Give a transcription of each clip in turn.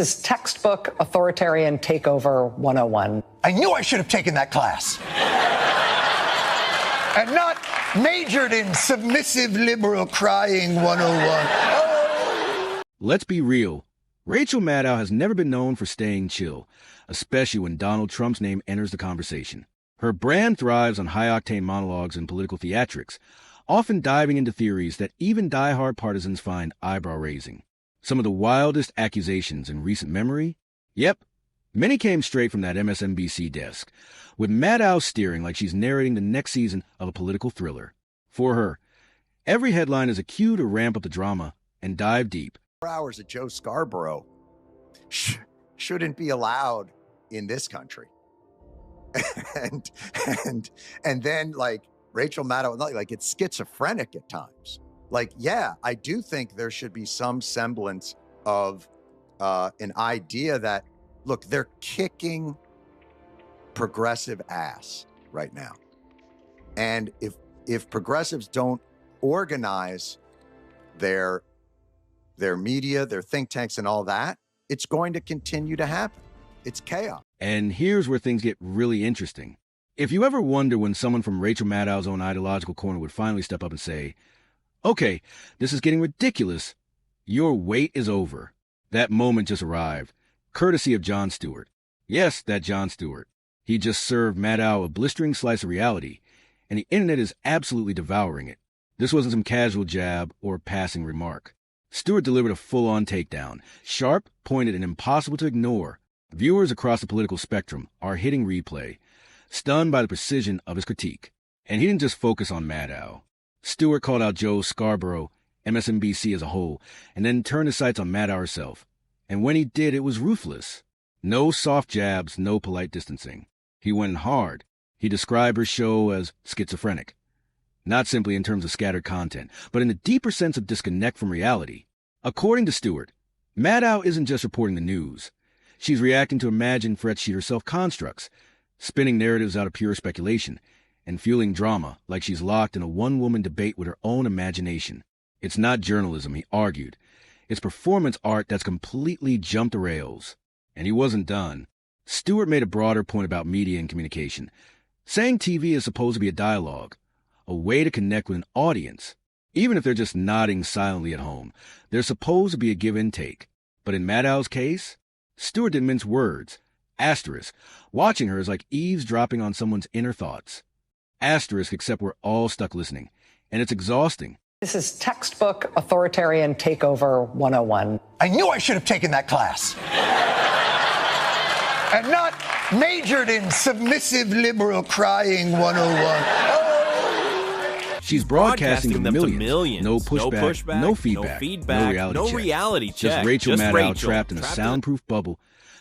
This is textbook authoritarian takeover 101. I knew I should have taken that class. And not majored in submissive liberal crying 101. Oh. Let's be real. Rachel Maddow has never been known for staying chill, especially when Donald Trump's name enters the conversation. Her brand thrives on high-octane monologues and political theatrics, often diving into theories that even die-hard partisans find eyebrow-raising. Some of the wildest accusations in recent memory? Yep, many came straight from that MSNBC desk, with Maddow steering like she's narrating the next season of a political thriller. For her, every headline is a cue to ramp up the drama and dive deep. 4 hours of Joe Scarborough shouldn't be allowed in this country. and then like Rachel Maddow, like it's schizophrenic at times. Like, yeah, I do think there should be some semblance of an idea that, look, they're kicking progressive ass right now. And if progressives don't organize their media, their think tanks and all that, it's going to continue to happen. It's chaos. And here's where things get really interesting. If you ever wonder when someone from Rachel Maddow's own ideological corner would finally step up and say, okay, this is getting ridiculous, your wait is over. That moment just arrived, courtesy of Jon Stewart. Yes, that Jon Stewart. He just served Maddow a blistering slice of reality, and the internet is absolutely devouring it. This wasn't some casual jab or passing remark. Stewart delivered a full-on takedown, sharp, pointed, and impossible to ignore. Viewers across the political spectrum are hitting replay, stunned by the precision of his critique. And he didn't just focus on Maddow. Stewart called out Joe Scarborough, MSNBC as a whole, and then turned his sights on Maddow herself. And when he did, it was ruthless. No soft jabs, no polite distancing. He went hard. He described her show as schizophrenic. Not simply in terms of scattered content, but in the deeper sense of disconnect from reality. According to Stewart, Maddow isn't just reporting the news. She's reacting to imagined threats she herself constructs, spinning narratives out of pure speculation, and fueling drama like she's locked in a one-woman debate with her own imagination. It's not journalism, he argued. It's performance art that's completely jumped the rails. And he wasn't done. Stewart made a broader point about media and communication, saying TV is supposed to be a dialogue, a way to connect with an audience. Even if they're just nodding silently at home, there's supposed to be a give and take. But in Maddow's case, Stewart didn't mince words. Asterisk. Watching her is like eavesdropping on someone's inner thoughts. Asterisk, except we're all stuck listening. And it's exhausting. This is textbook authoritarian takeover 101. I knew I should have taken that class. And not majored in submissive liberal crying 101. Oh. She's broadcasting them to millions. No pushback, no feedback, no reality check. Just Rachel Maddow trapped in a soundproof bubble,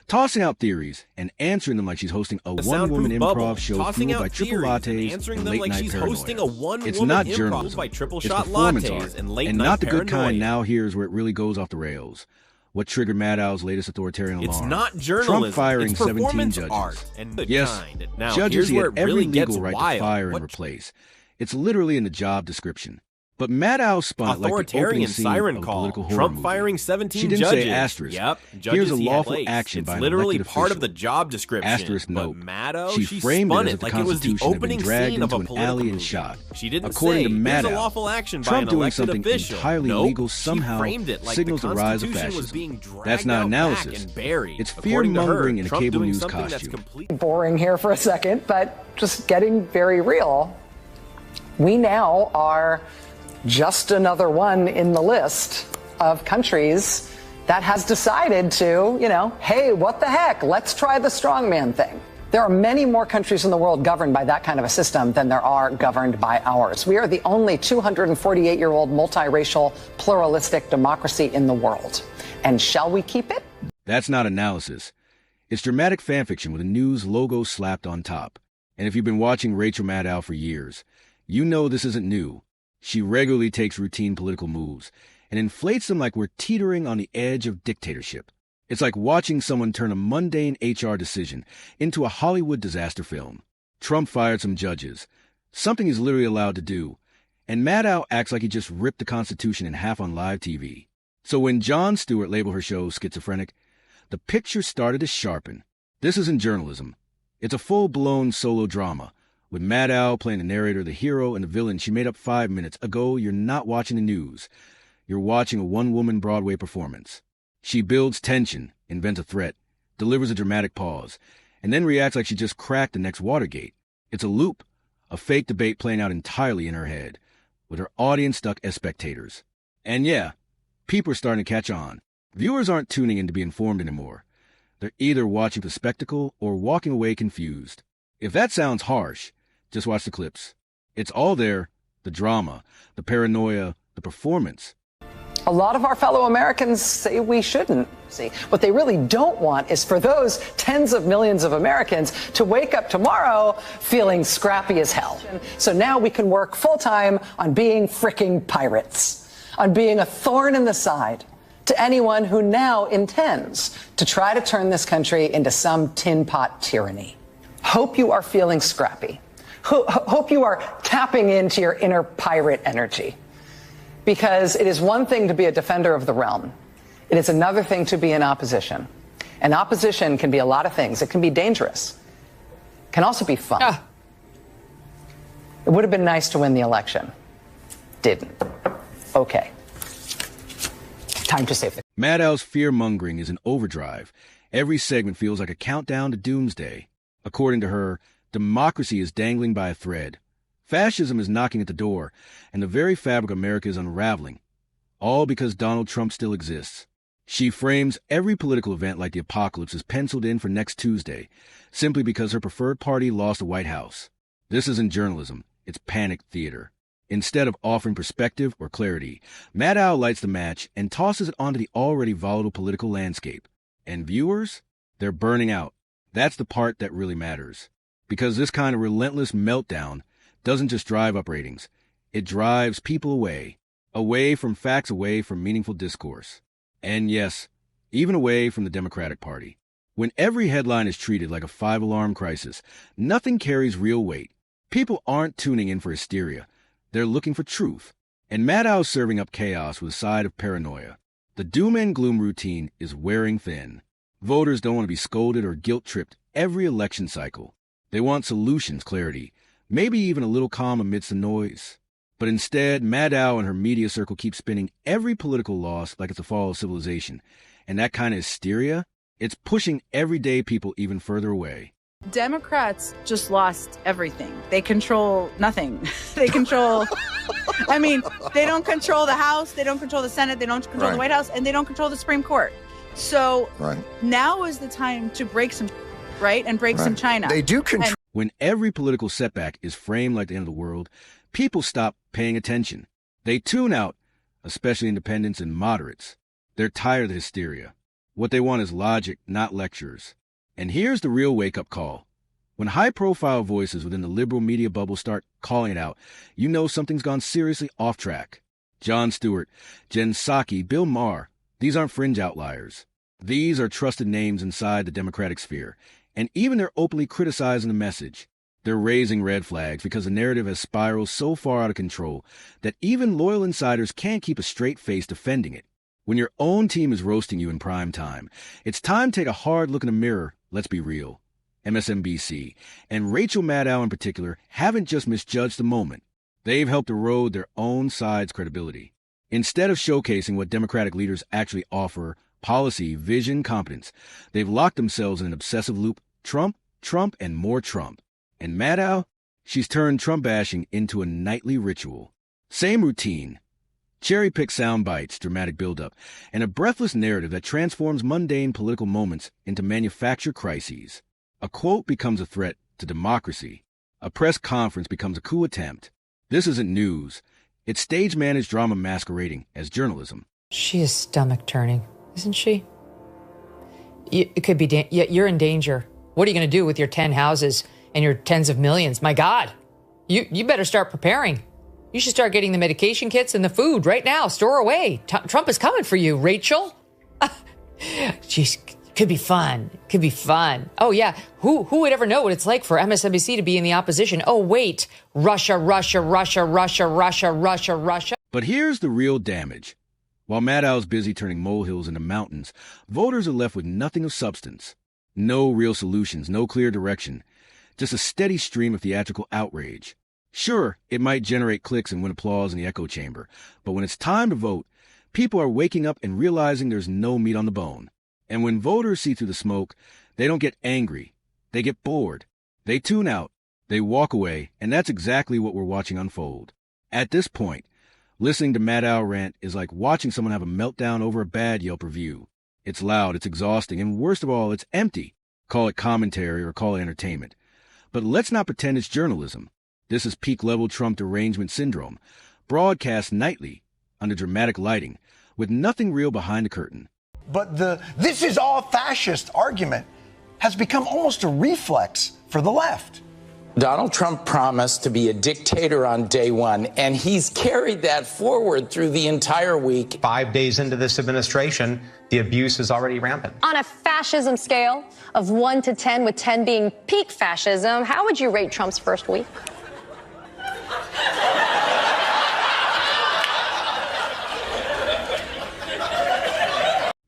tossing out theories and answering them like she's hosting a one-woman improv show fueled by triple lattes and late-night paranoia. It's not journalism, it's performance art, and not the good kind now here's where it really goes off the rails. What triggered Maddow's latest authoritarian alarm? It's not journalism, Trump firing it's 17 judges. Art and the yes, kind. Now, judges he had every really legal right to fire and replace. It's literally in the job description. But Maddow spun it like the opening scene of a political horror Trump movie. firing 17 She didn't judges. say asterisk. Yep, Here's a lawful action it's by an literally elected part official. of the job description. Asterisk note. But Maddow, she framed spun it as if the like it was the Constitution had been opening dragged scene of into a an alley political and movie. shot. She didn't According say, to here's Maddow, a lawful action by Trump an doing elected something official. entirely Nope, legal somehow she framed it like signals the rise of Constitution was fascism. being dragged That's not out analysis. back and buried. It's According to her, fear-mongering in a Trump cable doing news something that's costume. completely Boring here for a second, but just getting very real. We now are just another one in the list of countries that has decided to, hey, what the heck, let's try the strongman thing. There are many more countries in the world governed by that kind of a system than there are governed by ours. We are the only 248-year-old multiracial, pluralistic democracy in the world. And shall we keep it? That's not analysis. It's dramatic fanfiction with a news logo slapped on top. And if you've been watching Rachel Maddow for years, you know this isn't new. She regularly takes routine political moves and inflates them like we're teetering on the edge of dictatorship. It's like watching someone turn a mundane HR decision into a Hollywood disaster film. Trump fired some judges, something he's literally allowed to do, and Maddow acts like he just ripped the Constitution in half on live TV. So when Jon Stewart labeled her show schizophrenic, the picture started to sharpen. This isn't journalism. It's a full-blown solo drama, with Maddow playing the narrator, the hero, and the villain she made up 5 minutes ago. You're not watching the news. You're watching a one-woman Broadway performance. She builds tension, invents a threat, delivers a dramatic pause, and then reacts like she just cracked the next Watergate. It's a loop, a fake debate playing out entirely in her head, with her audience stuck as spectators. And yeah, people are starting to catch on. Viewers aren't tuning in to be informed anymore. They're either watching the spectacle or walking away confused. If that sounds harsh, just watch the clips. It's all there, the drama, the paranoia, the performance. A lot of our fellow Americans say we shouldn't. See, what they really don't want is for those tens of millions of Americans to wake up tomorrow feeling scrappy as hell. So now we can work full-time on being fricking pirates, on being a thorn in the side to anyone who now intends to try to turn this country into some tin pot tyranny. Hope you are feeling scrappy. Hope you are tapping into your inner pirate energy. Because it is one thing to be a defender of the realm. It is another thing to be in opposition. And opposition can be a lot of things. It can be dangerous. It can also be fun. It would have been nice to win the election. Didn't. Okay. Time to save the... Maddow's fear-mongering is an overdrive. Every segment feels like a countdown to doomsday. According to her, democracy is dangling by a thread. Fascism is knocking at the door, and the very fabric of America is unraveling, all because Donald Trump still exists. She frames every political event like the apocalypse is penciled in for next Tuesday, simply because her preferred party lost the White House. This isn't journalism, it's panic theater. Instead of offering perspective or clarity, Maddow lights the match and tosses it onto the already volatile political landscape. And viewers? They're burning out. That's the part that really matters. Because this kind of relentless meltdown doesn't just drive up ratings. It drives people away from facts, away from meaningful discourse. And yes, even away from the Democratic Party. When every headline is treated like a five-alarm crisis, nothing carries real weight. People aren't tuning in for hysteria. They're looking for truth. And Maddow's serving up chaos with a side of paranoia. The doom and gloom routine is wearing thin. Voters don't want to be scolded or guilt-tripped every election cycle. They want solutions, clarity, maybe even a little calm amidst the noise. But instead, Maddow and her media circle keep spinning every political loss like it's a fall of civilization. And that kind of hysteria, it's pushing everyday people even further away. Democrats just lost everything. They control nothing. They control, I mean, they don't control the House, they don't control the Senate, they don't control the White House, and they don't control the Supreme Court. So now is the time to break some, and break some China. They do control. When every political setback is framed like the end of the world, people stop paying attention. They tune out, especially independents and moderates. They're tired of the hysteria. What they want is logic, not lectures. And here's the real wake-up call. When high-profile voices within the liberal media bubble start calling it out, you know something's gone seriously off track. Jon Stewart, Jen Psaki, Bill Maher, these aren't fringe outliers. These are trusted names inside the Democratic sphere. And even they're openly criticizing the message. They're raising red flags because the narrative has spiraled so far out of control that even loyal insiders can't keep a straight face defending it. When your own team is roasting you in prime time, it's time to take a hard look in the mirror. Let's be real. MSNBC, and Rachel Maddow in particular, haven't just misjudged the moment. They've helped erode their own side's credibility. Instead of showcasing what Democratic leaders actually offer, policy, vision, competence, they've locked themselves in an obsessive loop. Trump, Trump, and more Trump. And Maddow, she's turned Trump bashing into a nightly ritual. Same routine. Cherry-picked sound bites, dramatic buildup, and a breathless narrative that transforms mundane political moments into manufactured crises. A quote becomes a threat to democracy. A press conference becomes a coup attempt. This isn't news. It's stage-managed drama masquerading as journalism. She is stomach-turning, isn't she? It could be... You're in danger. What are you going to do with your 10 houses and your tens of millions? My God, you better start preparing. You should start getting the medication kits and the food right now. Store away. Trump is coming for you, Rachel. Jeez, could be fun. Could be fun. Oh, yeah. Who would ever know what it's like for MSNBC to be in the opposition? Oh, wait. Russia. But here's the real damage. While Maddow's busy turning molehills into mountains, voters are left with nothing of substance. No real solutions, no clear direction. Just a steady stream of theatrical outrage. Sure, it might generate clicks and win applause in the echo chamber, but when it's time to vote, people are waking up and realizing there's no meat on the bone. And when voters see through the smoke, they don't get angry. They get bored. They tune out. They walk away, and that's exactly what we're watching unfold. At this point, listening to Maddow rant is like watching someone have a meltdown over a bad Yelp review. It's loud, it's exhausting, and worst of all, it's empty. Call it commentary or call it entertainment. But let's not pretend it's journalism. This is peak-level Trump derangement syndrome, broadcast nightly, under dramatic lighting, with nothing real behind the curtain. But the "this is all fascist" argument has become almost a reflex for the left. Donald Trump promised to be a dictator on day one, and he's carried that forward through the entire week. 5 days into this administration, the abuse is already rampant. On a fascism scale of 1 to 10, with 10 being peak fascism, how would you rate Trump's first week?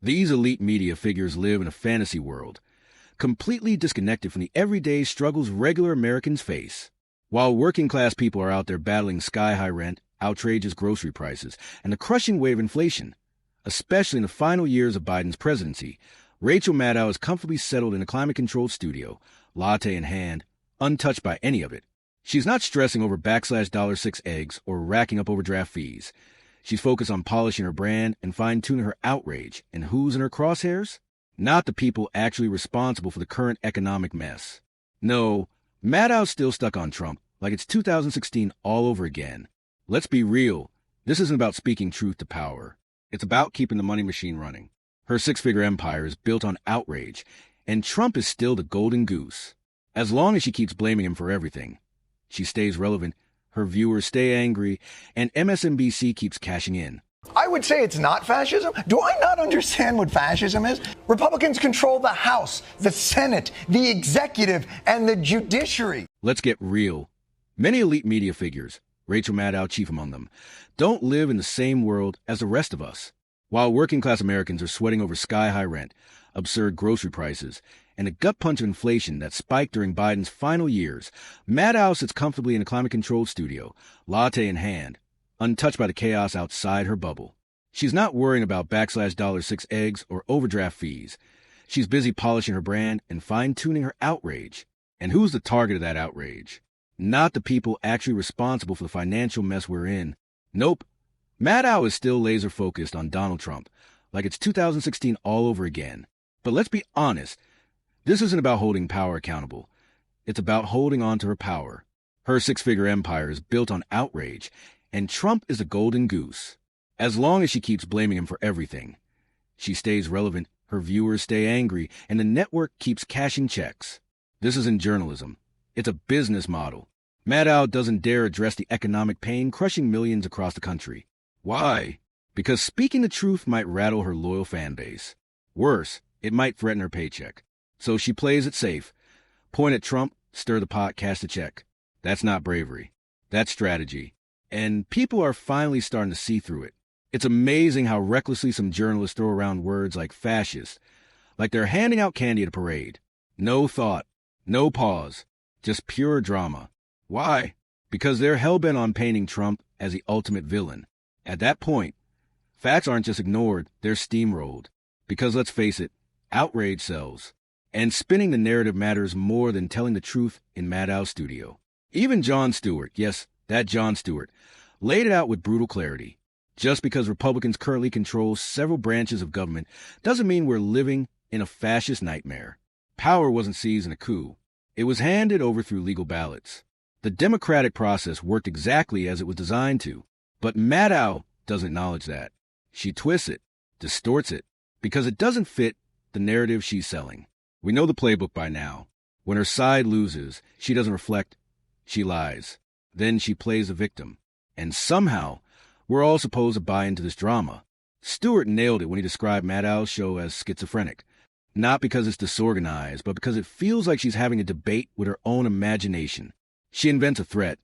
These elite media figures live in a fantasy world, completely disconnected from the everyday struggles regular Americans face. While working-class people are out there battling sky-high rent, outrageous grocery prices, and the crushing wave of inflation, especially in the final years of Biden's presidency, Rachel Maddow is comfortably settled in a climate-controlled studio, latte in hand, untouched by any of it. She's not stressing over /$6 eggs or racking up overdraft fees. She's focused on polishing her brand and fine-tuning her outrage. And who's in her crosshairs? Not the people actually responsible for the current economic mess. No, Maddow's still stuck on Trump, like it's 2016 all over again. Let's be real. This isn't about speaking truth to power. It's about keeping the money machine running. Her six-figure empire is built on outrage, and Trump is still the golden goose. As long as she keeps blaming him for everything, she stays relevant, her viewers stay angry, and MSNBC keeps cashing in. I would say it's not fascism. Do I not understand what fascism is? Republicans control the House, the Senate, the executive, and the judiciary. Let's get real. Many elite media figures, Rachel Maddow chief among them, don't live in the same world as the rest of us. While working-class Americans are sweating over sky-high rent, absurd grocery prices, and a gut punch of inflation that spiked during Biden's final years, Maddow sits comfortably in a climate-controlled studio, latte in hand, untouched by the chaos outside her bubble. She's not worrying about /$6 eggs or overdraft fees. She's busy polishing her brand and fine-tuning her outrage. And who's the target of that outrage? Not the people actually responsible for the financial mess we're in. Nope. Maddow is still laser-focused on Donald Trump, like it's 2016 all over again. But let's be honest, this isn't about holding power accountable. It's about holding on to her power. Her six-figure empire is built on outrage, and Trump is a golden goose. As long as she keeps blaming him for everything, she stays relevant, her viewers stay angry, and the network keeps cashing checks. This isn't journalism. It's a business model. Maddow doesn't dare address the economic pain crushing millions across the country. Why? Because speaking the truth might rattle her loyal fan base. Worse, it might threaten her paycheck. So she plays it safe. Point at Trump, stir the pot, cash the check. That's not bravery. That's strategy. And people are finally starting to see through it. It's amazing how recklessly some journalists throw around words like fascist, like they're handing out candy at a parade. No thought, no pause, just pure drama. Why? Because they're hell-bent on painting Trump as the ultimate villain. At that point, facts aren't just ignored, they're steamrolled. Because let's face it, outrage sells. And spinning the narrative matters more than telling the truth in Maddow's studio. Even Jon Stewart, yes, that Jon Stewart, laid it out with brutal clarity. Just because Republicans currently control several branches of government doesn't mean we're living in a fascist nightmare. Power wasn't seized in a coup. It was handed over through legal ballots. The democratic process worked exactly as it was designed to. But Maddow doesn't acknowledge that. She twists it, distorts it, because it doesn't fit the narrative she's selling. We know the playbook by now. When her side loses, she doesn't reflect, she lies. Then she plays a victim. And somehow, we're all supposed to buy into this drama. Stewart nailed it when he described Maddow's show as schizophrenic. Not because it's disorganized, but because it feels like she's having a debate with her own imagination. She invents a threat,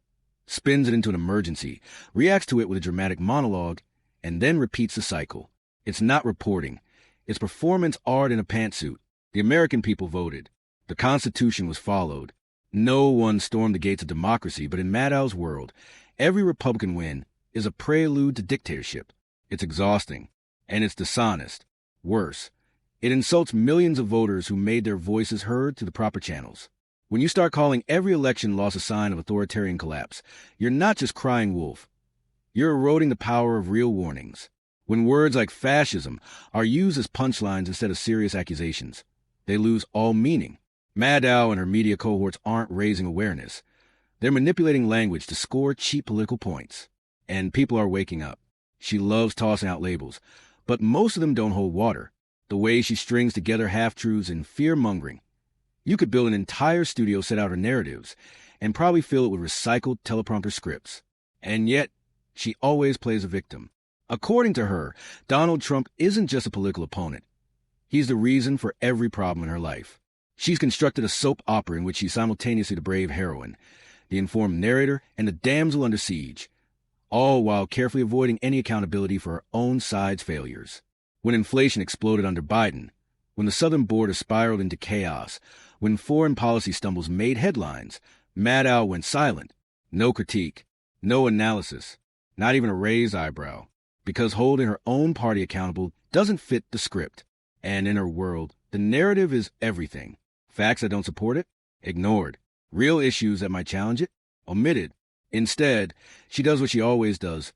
spins it into an emergency, reacts to it with a dramatic monologue, and then repeats the cycle. It's not reporting. It's performance art in a pantsuit. The American people voted. The Constitution was followed. No one stormed the gates of democracy, but in Maddow's world, every Republican win is a prelude to dictatorship. It's exhausting, and it's dishonest. Worse, it insults millions of voters who made their voices heard through the proper channels. When you start calling every election loss a sign of authoritarian collapse, you're not just crying wolf. You're eroding the power of real warnings. When words like fascism are used as punchlines instead of serious accusations, they lose all meaning. Maddow and her media cohorts aren't raising awareness. They're manipulating language to score cheap political points. And people are waking up. She loves tossing out labels, but most of them don't hold water. The way she strings together half-truths and fear-mongering. You could build an entire studio set out her narratives and probably fill it with recycled teleprompter scripts. And yet, she always plays a victim. According to her, Donald Trump isn't just a political opponent. He's the reason for every problem in her life. She's constructed a soap opera in which she's simultaneously the brave heroine, the informed narrator, and the damsel under siege, all while carefully avoiding any accountability for her own side's failures. When inflation exploded under Biden, when the Southern border spiraled into chaos, when foreign policy stumbles made headlines, Maddow went silent. No critique, no analysis, not even a raised eyebrow, because holding her own party accountable doesn't fit the script. And in her world, the narrative is everything. Facts that don't support it, ignored. Real issues that might challenge it, omitted. Instead, she does what she always does,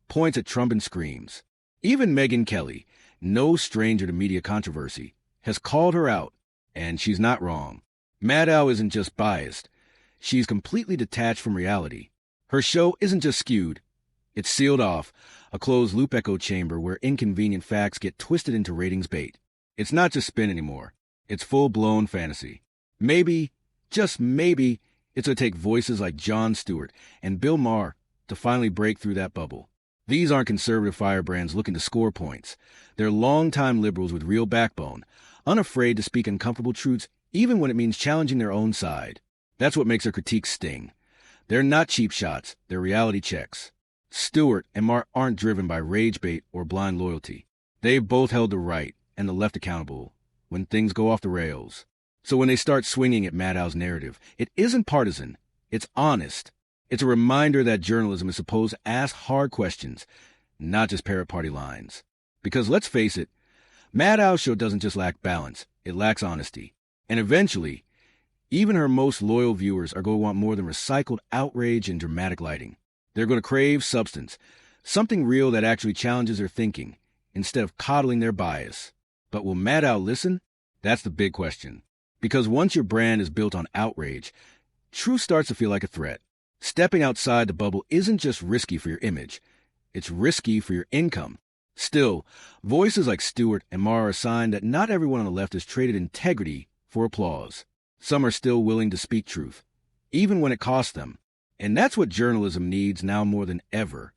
points at Trump and screams. Even Megyn Kelly, no stranger to media controversy, has called her out, and she's not wrong. Maddow isn't just biased. She's completely detached from reality. Her show isn't just skewed. It's sealed off, a closed-loop echo chamber where inconvenient facts get twisted into ratings bait. It's not just spin anymore. It's full-blown fantasy. Maybe, just maybe, it's going to take voices like Jon Stewart and Bill Maher to finally break through that bubble. These aren't conservative firebrands looking to score points. They're longtime liberals with real backbone, unafraid to speak uncomfortable truths even when it means challenging their own side. That's what makes their critiques sting. They're not cheap shots, they're reality checks. Stewart and Maher aren't driven by rage bait or blind loyalty. They've both held the right and the left accountable when things go off the rails. So when they start swinging at Maddow's narrative, it isn't partisan, it's honest. It's a reminder that journalism is supposed to ask hard questions, not just parrot party lines. Because let's face it, Maddow's show doesn't just lack balance, it lacks honesty. And eventually, even her most loyal viewers are going to want more than recycled outrage and dramatic lighting. They're going to crave substance, something real that actually challenges their thinking, instead of coddling their bias. But will Maddow listen? That's the big question. Because once your brand is built on outrage, truth starts to feel like a threat. Stepping outside the bubble isn't just risky for your image, it's risky for your income. Still, voices like Stewart and Maher are a sign that not everyone on the left has traded integrity for applause. Some are still willing to speak truth, even when it costs them. And that's what journalism needs now more than ever.